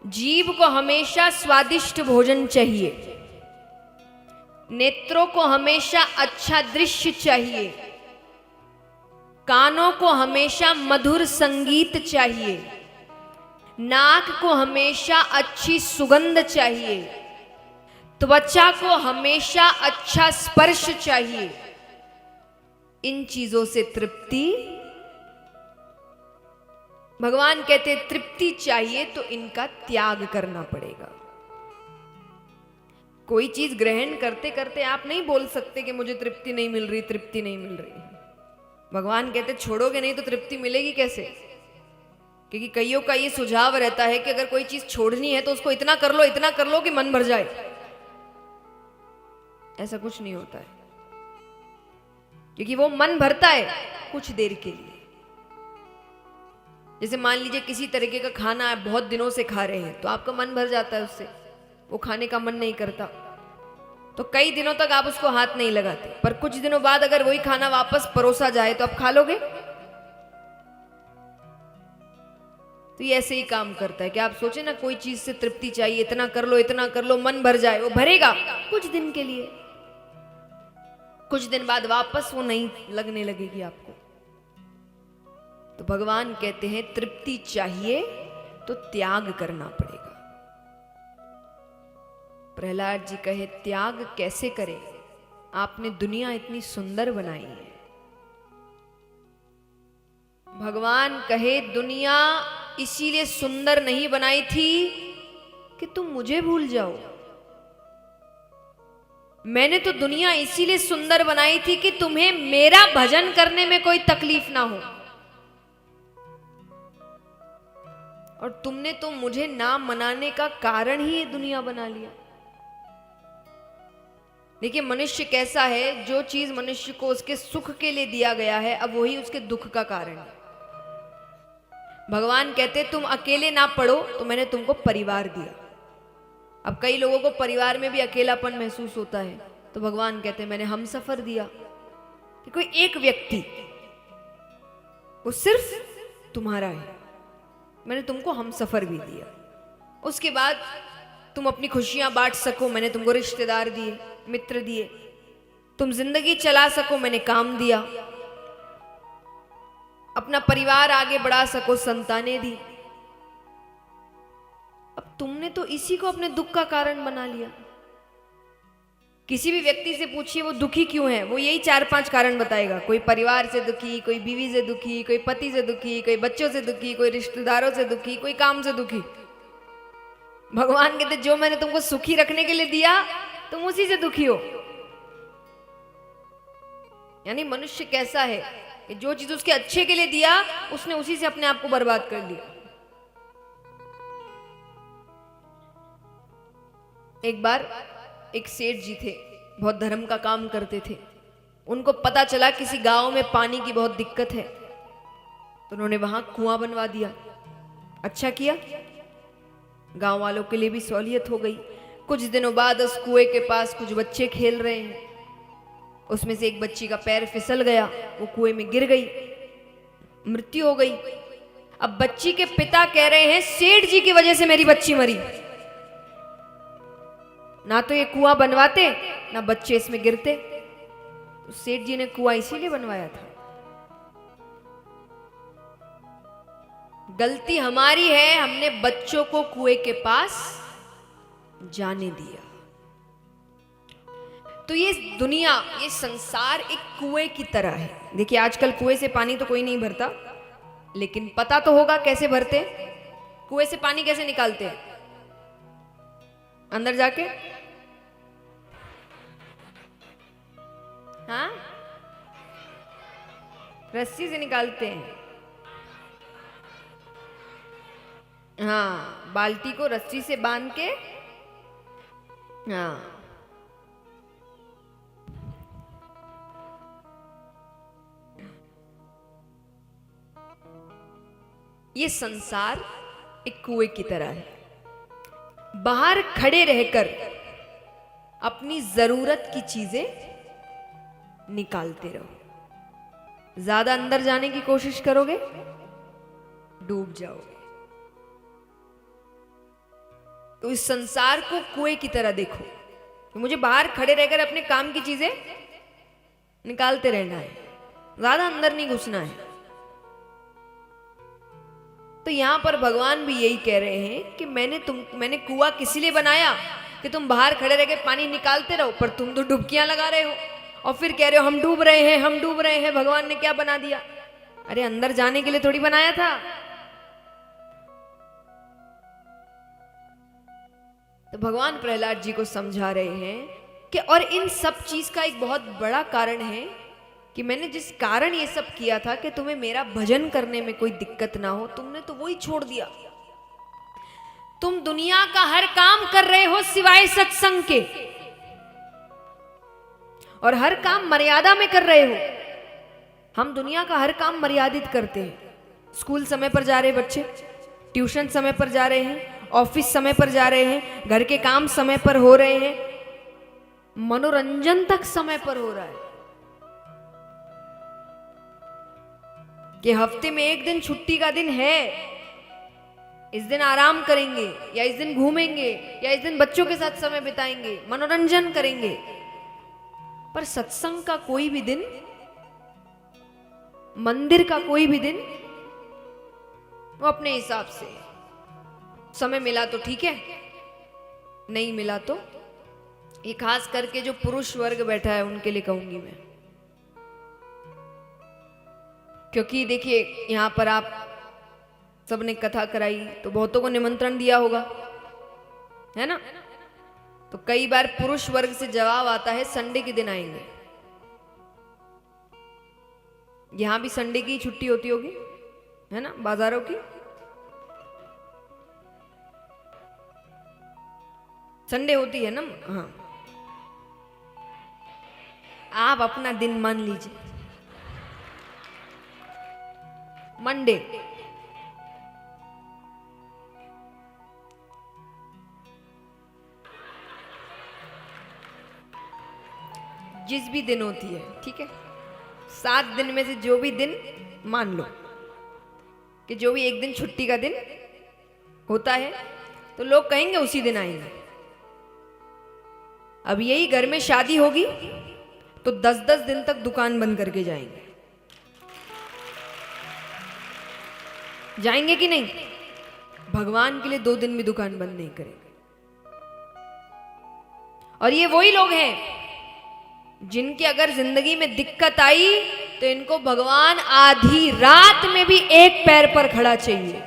जीभ को हमेशा स्वादिष्ट भोजन चाहिए, नेत्रों को हमेशा अच्छा दृश्य चाहिए, कानों को हमेशा मधुर संगीत चाहिए, नाक को हमेशा अच्छी सुगंध चाहिए, त्वचा को हमेशा अच्छा स्पर्श चाहिए। इन चीजों से तृप्ति, भगवान कहते तृप्ति चाहिए तो इनका त्याग करना पड़ेगा। कोई चीज ग्रहण करते करते आप नहीं बोल सकते कि मुझे तृप्ति नहीं मिल रही, तृप्ति नहीं मिल रही। भगवान कहते छोड़ोगे नहीं तो तृप्ति मिलेगी कैसे? क्योंकि कईयों का ये सुझाव रहता है कि अगर कोई चीज छोड़नी है तो उसको इतना कर लो कि मन भर जाए। ऐसा कुछ नहीं होता है, क्योंकि वो मन भरता है कुछ देर के लिए। जैसे मान लीजिए किसी तरीके का खाना आप बहुत दिनों से खा रहे हैं तो आपका मन भर जाता है उससे, वो खाने का मन नहीं करता तो कई दिनों तक आप उसको हाथ नहीं लगाते, पर कुछ दिनों बाद अगर वही खाना वापस परोसा जाए तो आप खा लोगे। तो ये ऐसे ही काम करता है कि आप सोचे ना कोई चीज से तृप्ति चाहिए, इतना कर लो, मन भर जाए। वो भरेगा कुछ दिन के लिए, कुछ दिन बाद वापस वो नहीं लगने लगेगी आपको। तो भगवान कहते हैं तृप्ति चाहिए तो त्याग करना पड़ेगा। प्रहलाद जी कहे त्याग कैसे करें? आपने दुनिया इतनी सुंदर बनाई है। भगवान कहे दुनिया इसीलिए सुंदर नहीं बनाई थी कि तुम मुझे भूल जाओ। मैंने तो दुनिया इसीलिए सुंदर बनाई थी कि तुम्हें मेरा भजन करने में कोई तकलीफ ना हो। और तुमने तो मुझे ना मनाने का कारण ही ये दुनिया बना लिया। देखिए मनुष्य कैसा है, जो चीज मनुष्य को उसके सुख के लिए दिया गया है अब वही उसके दुख का कारण है। भगवान कहते तुम अकेले ना पढ़ो तो मैंने तुमको परिवार दिया। अब कई लोगों को परिवार में भी अकेलापन महसूस होता है तो भगवान कहते मैंने हमसफर दिया कि कोई एक व्यक्ति वो सिर्फ तुम्हारा है, मैंने तुमको हमसफर भी दिया। उसके बाद तुम अपनी खुशियां बांट सको, मैंने तुमको रिश्तेदार दिए, मित्र दिए। तुम जिंदगी चला सको, मैंने काम दिया। अपना परिवार आगे बढ़ा सको, संतानें दी। अब तुमने तो इसी को अपने दुख का कारण बना लिया। किसी भी व्यक्ति से पूछिए वो दुखी क्यों है, वो यही 4-5 कारण बताएगा। कोई परिवार से दुखी, कोई बीवी से दुखी, कोई पति से दुखी, कोई बच्चों से दुखी, कोई रिश्तेदारों से दुखी, कोई काम से दुखी। भगवान कहते जो मैंने तुमको सुखी रखने के लिए दिया तुम उसी से दुखी हो। यानी मनुष्य कैसा है कि जो चीज उसके अच्छे के लिए दिया उसने उसी से अपने आप को बर्बाद कर लिया। एक बार एक सेठ जी थे, बहुत धर्म का काम करते थे। उनको पता चला किसी गांव में पानी की बहुत दिक्कत है तो उन्होंने वहां कुआं बनवा दिया। अच्छा किया, गांव वालों के लिए भी सहूलियत हो गई। कुछ दिनों बाद उस कुएं के पास कुछ बच्चे खेल रहे हैं, उसमें से एक बच्ची का पैर फिसल गया, वो कुएं में गिर गई, मृत्यु हो गई। अब बच्ची के पिता कह रहे हैं सेठ जी की वजह से मेरी बच्ची मरी, ना तो ये कुआं बनवाते ना बच्चे इसमें गिरते। तो सेठ जी ने कुआं इसीलिए बनवाया था। गलती हमारी है, हमने बच्चों को कुएं के पास जाने दिया। तो ये दुनिया, ये संसार एक कुएं की तरह है। देखिए आजकल कुएं से पानी तो कोई नहीं भरता, लेकिन पता तो होगा कैसे भरते। कुएं से पानी कैसे निकालते हैं? अंदर जाके, हाँ, रस्सी से निकालते हैं। हाँ, बाल्टी को रस्सी से बांध के, हाँ, ये संसार एक कुएं की तरह है। बाहर खड़े रहकर अपनी जरूरत की चीजें निकालते रहो। ज्यादा अंदर जाने की कोशिश करोगे डूब जाओगे। तो इस संसार को कुएं की तरह देखो, मुझे बाहर खड़े रहकर अपने काम की चीजें निकालते रहना है, ज्यादा अंदर नहीं घुसना है। तो यहां पर भगवान भी यही कह रहे हैं कि मैंने कुआं किस लिए बनाया कि तुम बाहर खड़े रह के पानी निकालते रहो, पर तुम तो डुबकियां लगा रहे हो और फिर कह रहे हो हम डूब रहे हैं, हम डूब रहे हैं। भगवान ने क्या बना दिया? अरे अंदर जाने के लिए थोड़ी बनाया था। तो भगवान प्रहलाद जी को समझा रहे हैं कि और इन सब चीज का एक बहुत बड़ा कारण है कि मैंने जिस कारण ये सब किया था कि तुम्हें मेरा भजन करने में कोई दिक्कत ना हो, तुमने तो वही छोड़ दिया। तुम दुनिया का हर काम कर रहे हो सिवाय सत्संग के, और हर काम मर्यादा में कर रहे हो। हम दुनिया का हर काम मर्यादित करते हैं। स्कूल समय पर जा रहे बच्चे, ट्यूशन समय पर जा रहे हैं, ऑफिस समय पर जा रहे हैं, घर के काम समय पर हो रहे हैं, मनोरंजन तक समय पर हो रहा है। कि हफ्ते में एक दिन छुट्टी का दिन है, इस दिन आराम करेंगे, या इस दिन घूमेंगे, या इस दिन बच्चों के साथ समय बिताएंगे, मनोरंजन करेंगे। पर सत्संग का कोई भी दिन, मंदिर का कोई भी दिन, वो अपने हिसाब से, समय मिला तो ठीक है, नहीं मिला तो, ये खास करके जो पुरुष वर्ग बैठा है उनके लिए कहूंगी मैं। क्योंकि देखिए यहां पर आप सबने कथा कराई तो बहुतों को निमंत्रण दिया होगा, है ना? तो कई बार पुरुष वर्ग से जवाब आता है संडे के दिन आएंगे। यहां भी संडे की छुट्टी होती होगी, है ना, बाजारों की। संडे होती है ना? हाँ, आप अपना दिन मान लीजिए मंडे। जिस भी दिन होती है, ठीक है, 7 दिन में से जो भी दिन मान लो कि जो भी एक दिन छुट्टी का दिन होता है तो लोग कहेंगे उसी दिन आएंगे। अब यही घर में शादी होगी तो 10-10 दिन तक दुकान बंद करके जाएंगे। जाएंगे कि नहीं? भगवान के लिए 2 दिन भी दुकान बंद नहीं करेंगे। और ये वही लोग हैं जिनकी अगर जिंदगी में दिक्कत आई तो इनको भगवान आधी रात में भी एक पैर पर खड़ा चाहिए।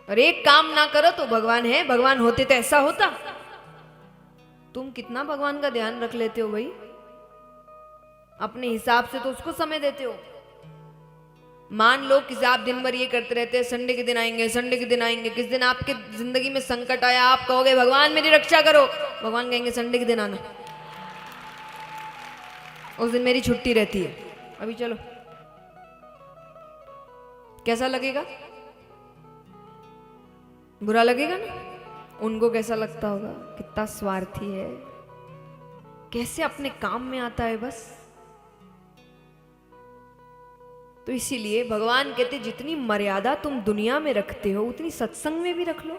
और एक काम ना करो तो भगवान है, भगवान होते तो ऐसा होता। तुम कितना भगवान का ध्यान रख लेते हो भाई, अपने हिसाब से तो उसको समय देते हो। मान लो कि आप दिन भर ये करते रहते हैं संडे के दिन आएंगे, संडे के दिन आएंगे। किस दिन आपके जिंदगी में संकट आया, आप कहोगे भगवान मेरी रक्षा करो, भगवान कहेंगे संडे के दिन आना, उस दिन मेरी छुट्टी रहती है, अभी चलो। कैसा लगेगा? बुरा लगेगा ना? उनको कैसा लगता होगा, कितना स्वार्थी है, कैसे अपने काम में आता है बस। तो इसीलिए भगवान कहते जितनी मर्यादा तुम दुनिया में रखते हो उतनी सत्संग में भी रख लो।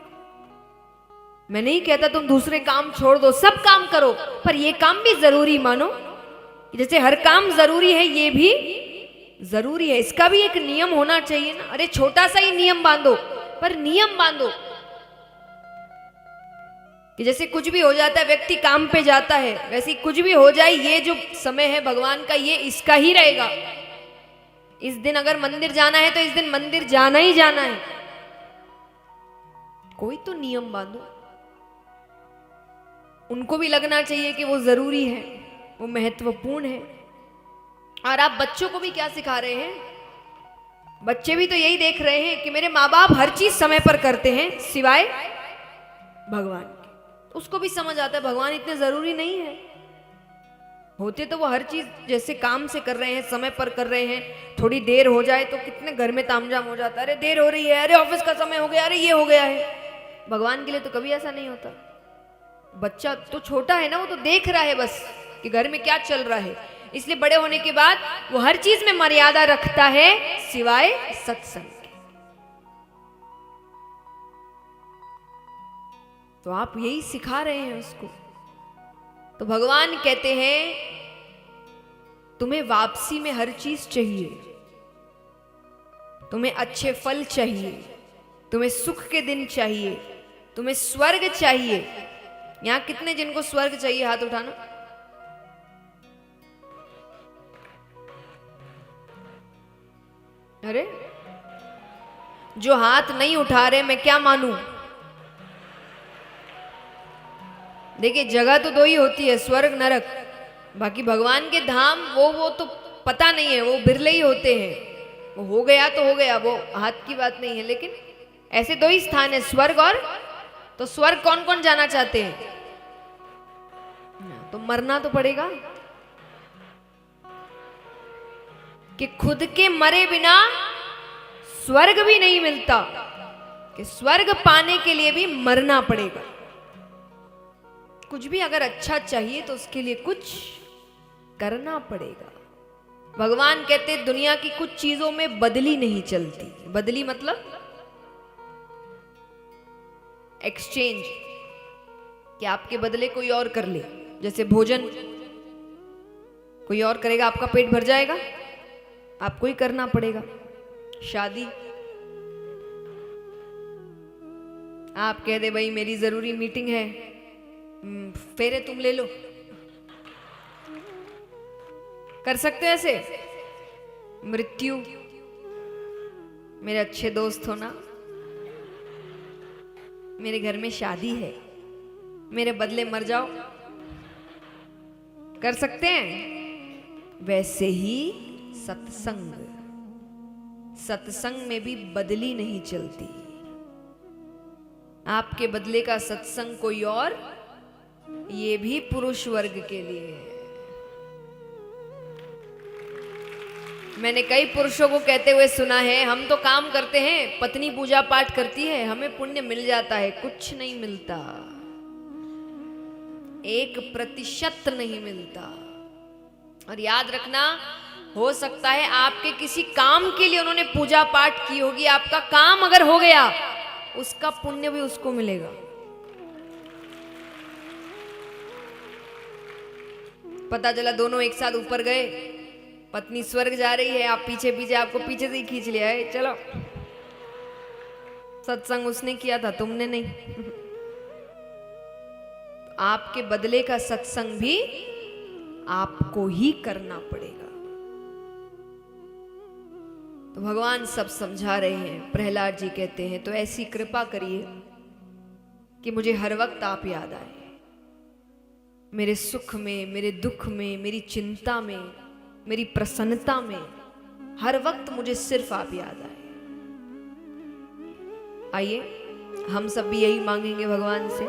मैं नहीं कहता तुम दूसरे काम छोड़ दो, सब काम करो, पर ये काम भी जरूरी मानो। जैसे हर काम जरूरी है, ये भी जरूरी है, इसका भी एक नियम होना चाहिए ना। अरे छोटा सा ही नियम बांधो, पर नियम बांधो कि जैसे कुछ भी हो जाता है, व्यक्ति काम पे जाता है, वैसे कुछ भी हो जाए, ये जो समय है भगवान का ये इसका ही रहेगा। इस दिन अगर मंदिर जाना है तो इस दिन मंदिर जाना ही जाना है। कोई तो नियम बांधो। उनको भी लगना चाहिए कि वो जरूरी है, वो महत्वपूर्ण है। और आप बच्चों को भी क्या सिखा रहे हैं? बच्चे भी तो यही देख रहे हैं कि मेरे माँ बाप हर चीज समय पर करते हैं सिवाय भगवान के। उसको भी समझ आता है भगवान इतने जरूरी नहीं है। होते तो वो हर चीज जैसे काम से कर रहे हैं, समय पर कर रहे हैं। थोड़ी देर हो जाए तो कितने घर में तामझाम हो जाता है, अरे देर हो रही है, अरे ऑफिस का समय हो गया, अरे ये हो गया है। भगवान के लिए तो कभी ऐसा नहीं होता। बच्चा तो छोटा है ना, वो तो देख रहा है बस कि घर में क्या चल रहा है। इसलिए बड़े होने के बाद वो हर चीज में मर्यादा रखता है सिवाय सत्संग के। तो आप यही सिखा रहे हैं उसको। तो भगवान कहते हैं तुम्हें वापसी में हर चीज चाहिए, तुम्हें अच्छे फल चाहिए, तुम्हें सुख के दिन चाहिए, तुम्हें स्वर्ग चाहिए। यहां कितने जिनको स्वर्ग चाहिए हाथ उठाना। अरे जो हाथ नहीं उठा रहे मैं क्या मानूं। देखिए जगह तो दो ही होती है, स्वर्ग नरक। बाकी भगवान के धाम वो तो पता नहीं है, वो बिरले ही होते हैं। वो हो गया तो हो गया, वो हाथ की बात नहीं है। लेकिन ऐसे दो ही स्थान है, स्वर्ग और। तो स्वर्ग कौन कौन जाना चाहते हैं? तो मरना तो पड़ेगा कि खुद के मरे बिना स्वर्ग भी नहीं मिलता, कि स्वर्ग पाने के लिए भी मरना पड़ेगा। कुछ भी अगर अच्छा चाहिए तो उसके लिए कुछ करना पड़ेगा। भगवान कहते दुनिया की कुछ चीजों में बदली नहीं चलती। बदली मतलब एक्सचेंज, कि आपके बदले कोई और कर ले। जैसे भोजन कोई और करेगा, आपका पेट भर जाएगा, आपको ही करना पड़ेगा। शादी आप कह दे भाई मेरी जरूरी मीटिंग है, फेरे तुम ले लो, कर सकते हो ऐसे। मृत्यु मेरे अच्छे दोस्त हो ना, मेरे घर में शादी है, मेरे बदले मर जाओ, कर सकते हैं। वैसे ही सत्संग, सत्संग में भी बदली नहीं चलती। आपके बदले का सत्संग कोई और, ये भी पुरुष वर्ग के लिए है। मैंने कई पुरुषों को कहते हुए सुना है, हम तो काम करते हैं, पत्नी पूजा पाठ करती है, हमें पुण्य मिल जाता है। कुछ नहीं मिलता, 1% नहीं मिलता। और याद रखना, हो सकता है आपके किसी काम के लिए उन्होंने पूजा पाठ की होगी, आपका काम अगर हो गया उसका पुण्य भी उसको मिलेगा। पता चला दोनों एक साथ ऊपर गए, पत्नी स्वर्ग जा रही है, आप पीछे पीछे, आपको पीछे से ही खींच लिया है, चलो सत्संग उसने किया था तुमने नहीं। आपके बदले का सत्संग भी आपको ही करना पड़ेगा। तो भगवान सब समझा रहे हैं। प्रहलाद जी कहते हैं तो ऐसी कृपा करिए कि मुझे हर वक्त आप याद आए, मेरे सुख में, मेरे दुख में, मेरी चिंता में, मेरी प्रसन्नता में, हर वक्त मुझे सिर्फ आप याद आए। आइए हम सब भी यही मांगेंगे भगवान से।